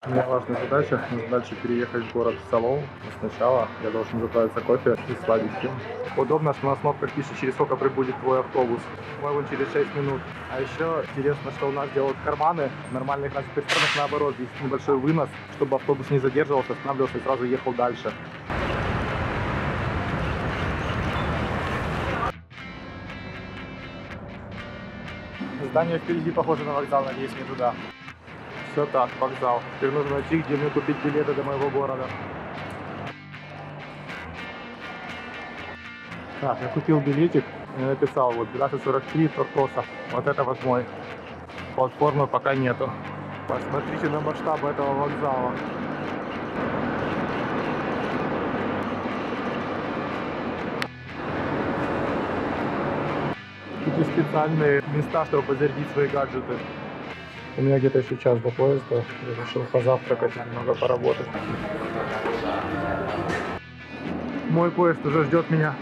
У меня важная задача дальше переехать в город Салоу. Но сначала я должен заправиться кофе и сладеньким. Удобно, что на кнопках пишет, через сколько прибудет твой автобус. По-моему, через 6 минут. А еще интересно, что у нас делают карманы. В нормальных развитых странах наоборот, есть небольшой вынос, чтобы автобус не задерживался, останавливался и сразу ехал дальше. Здание впереди похоже на вокзал, надеюсь, не туда. Все так, вокзал. Теперь нужно найти, где мне купить билеты до моего города. Так, я купил билетик и написал вот 12:43 Тортоса. Вот это вот мой. Платформы пока нету. Посмотрите на масштаб этого вокзала. Тут есть специальные места, чтобы позарядить свои гаджеты. У меня где-то еще час до поезда. Я решил позавтракать и немного поработать. Мой поезд уже ждет меня.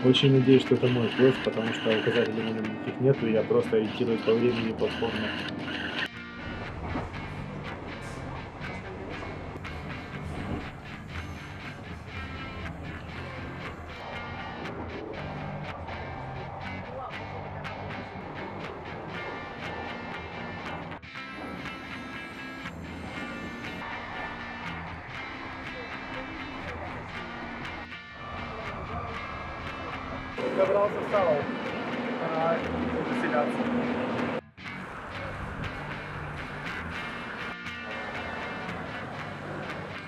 Очень надеюсь, что это мой поезд, потому что указателей на нем никаких нету, и я просто ориентируюсь по времени платформы. Добрался в Салоу. Пора заселяться.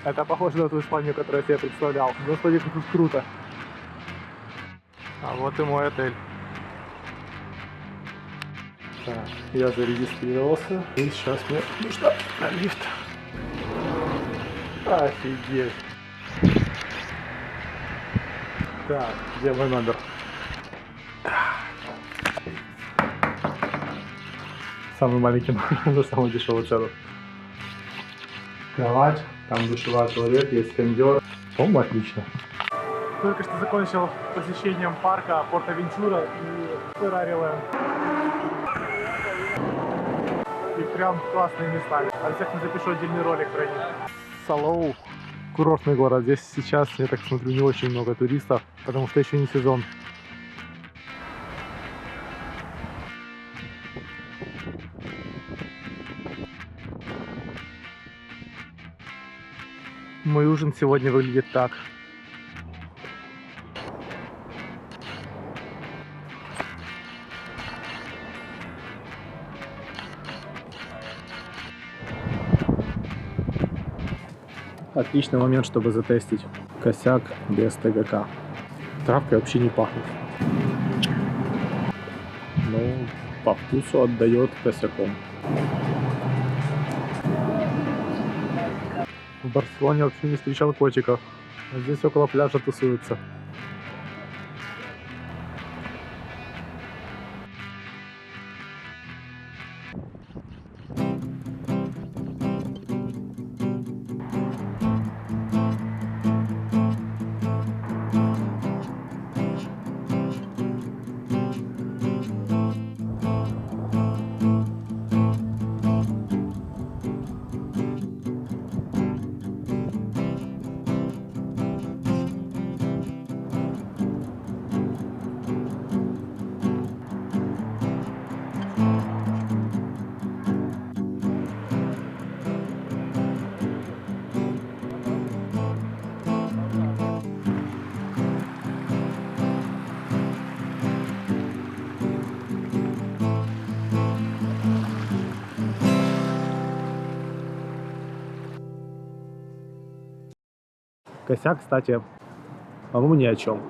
Это похоже на ту Испанию, которую я себе представлял. Господи, как тут круто. А вот и мой отель. Так, я зарегистрировался. И сейчас мне нужно на лифт. Офигеть. Так, где мой номер? Самый маленький номер за самую дешевую цену. Кровать, там душевая, туалет, есть кондер. По-моему, отлично. Только что закончил посещением парка Порт-Авенчура и Феррари Ленд. И прям классные места. Обязательно запишу отдельный ролик про них. Салоу. Курортный город. Здесь сейчас, я так смотрю, не очень много туристов, потому что еще не сезон. Мой ужин сегодня выглядит так. Отличный момент, чтобы затестить косяк без ТГК. Травкой вообще не пахнет. Но по вкусу отдает косяком. В Барселоне вообще не встречал котиков. А здесь около пляжа тусуются. Косяк, кстати, по-моему, ни о чем.